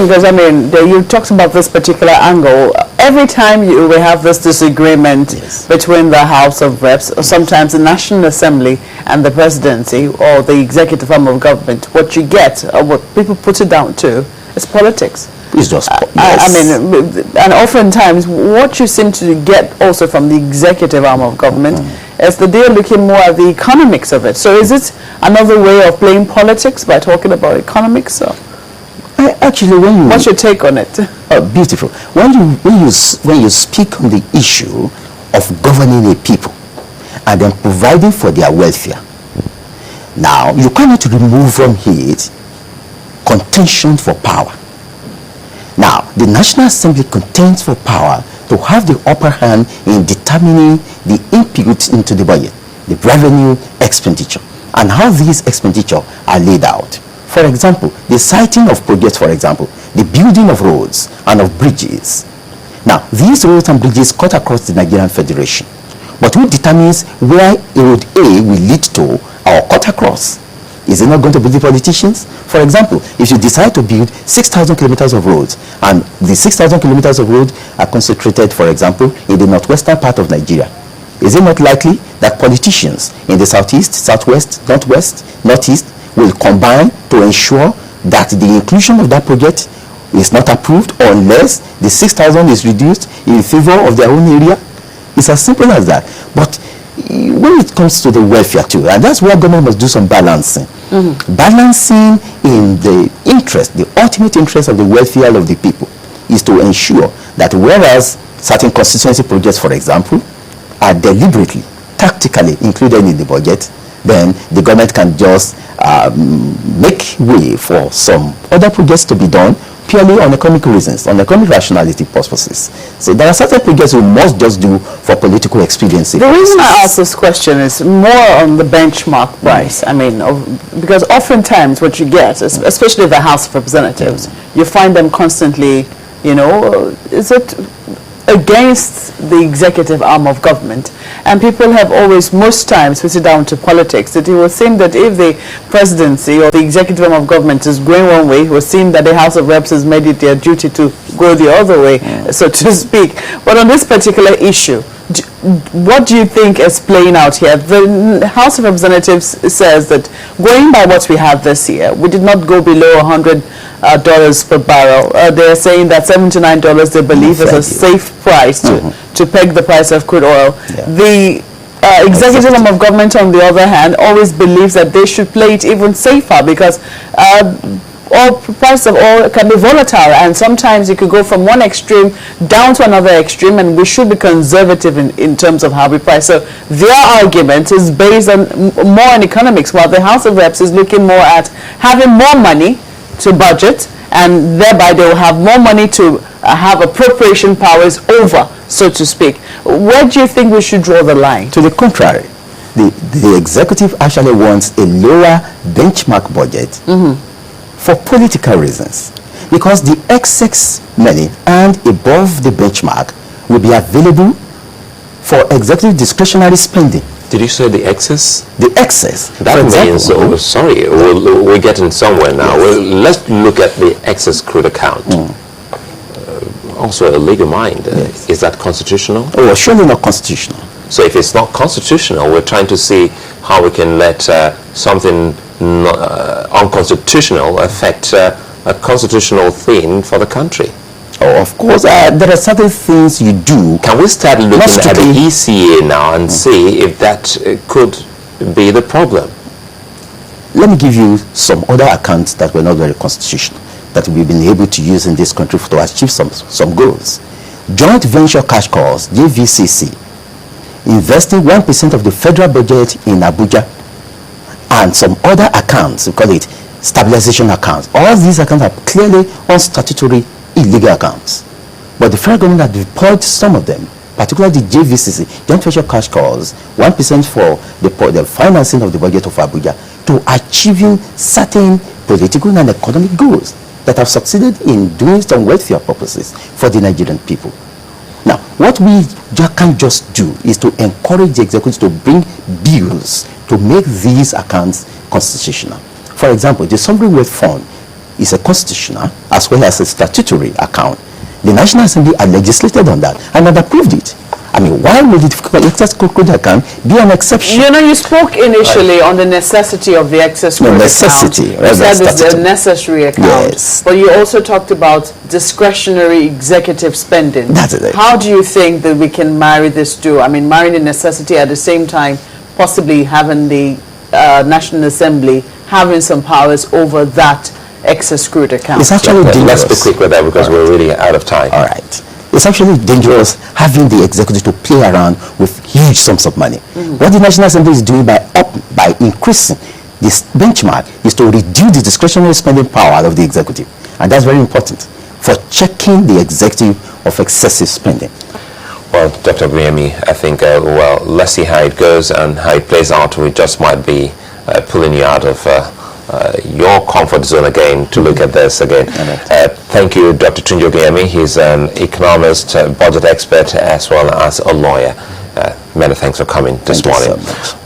Because I mean, you talked about this particular angle. Every time we have this disagreement between the House of Reps, or sometimes the National Assembly and the presidency or the executive arm of government, what you get, or what people put it down to, is politics. It's just, I mean, and oftentimes what you seem to get also from the executive arm of government is that they're looking more at the economics of it. So is it another way of playing politics by talking about economics? Or? Actually, when you... What's your take on it? Beautiful. When you speak on the issue of governing a people and then providing for their welfare, now you cannot remove from it contention for power. Now, the National Assembly contends for power to have the upper hand in determining the input into the budget, the revenue expenditure, and how these expenditure are laid out. For example, the siting of projects, for example, the building of roads and of bridges. Now, these roads and bridges cut across the Nigerian Federation. But who determines where road A will lead to or cut across? Is it not going to be the politicians? For example, if you decide to build 6,000 kilometers of roads, and the 6,000 kilometers of road are concentrated, for example, in the northwestern part of Nigeria, is it not likely that politicians in the southeast, southwest, northwest, northeast will combine to ensure that the inclusion of that project is not approved unless the 6,000 is reduced in favor of their own area? It's as simple as that. But when it comes to the welfare too, and that's where government must do some balancing. Balancing in the interest, the ultimate interest of the welfare of the people is to ensure that whereas certain constituency projects, for example, are deliberately, tactically included in the budget, then the government can just make way for some other projects to be done purely on economic reasons, on economic rationality purposes. So there are certain projects we must just do for political expediency. The reason I ask this question is more on the benchmark price. I mean, because oftentimes what you get, especially the House of Representatives, you find them constantly, you know, is it against the executive arm of government, and people have always, most times, put it down to politics, that it would seem that if the presidency or the executive arm of government is going one way, it would seem that the House of Reps has made it their duty to go the other way, so to speak. But on this particular issue, what do you think is playing out here? The House of Representatives says that going by what we have this year, we did not go below $100 per barrel. They're saying that $79 they believe is a safe price to peg the price of crude oil. The executive arm of government, on the other hand, always believes that they should play it even safer because price of oil can be volatile, and sometimes you could go from one extreme down to another extreme, and we should be conservative in terms of how we price. So their argument is based on more on economics, while the House of Reps is looking more at having more money to budget, and thereby they will have more money to have appropriation powers over, so to speak. Where do you think we should draw the line? To the contrary, the executive actually wants a lower benchmark budget for political reasons, because the excess money and above the benchmark will be available for executive discretionary spending. Did you say the excess? The excess. That means, sorry, we're getting somewhere now. Well, let's look at the excess crude account. Also a legal mind. Is that constitutional? Oh, surely not constitutional. So if it's not constitutional, we're trying to see how we can let something unconstitutional affect a constitutional thing for the country. Oh, of course, there are certain things you do. Can we start looking at the ECA now and see if that could be the problem? Let me give you some other accounts that were not very constitutional, that we've been able to use in this country to achieve some goals. Joint venture cash calls, JVCC, investing 1% of the federal budget in Abuja, and some other accounts, we call it stabilization accounts. All these accounts are clearly unstatutory, illegal accounts. But the federal government has deployed some of them, particularly the JVCC, joint venture cash calls, 1% for the financing of the budget of Abuja, to achieving certain political and economic goals that have succeeded in doing some welfare purposes for the Nigerian people. Now, what we can't just do is to encourage the executive to bring bills to make these accounts constitutional. For example, the Sovereign Wealth Fund is a constitutional as well as a statutory account. The National Assembly had legislated on that and had approved it. I mean, why would the excess crude account be an exception? You know, you spoke initially on the necessity of the excess crude necessity, account. You said it's the necessary account. Yes. But you also talked about discretionary executive spending. That's it. How do you think that we can marry this two? I mean, marrying the necessity at the same time, possibly having the National Assembly having some powers over that excess crude account. It's actually dangerous. Let's be quick with that because we're really out of time. All right. It's actually dangerous having the executive to play around with huge sums of money. What the National Assembly is doing by increasing this benchmark is to reduce the discretionary spending power of the executive. And that's very important for checking the executive of excessive spending. Well, Dr. Ogunyemi, I think, well, let's see how it goes and how it plays out. We just might be pulling you out of your comfort zone again to look at this again. Thank you, Dr. Tunji Ogunyemi. He's an economist, budget expert, as well as a lawyer. Many thanks for coming this morning. Thank you so much.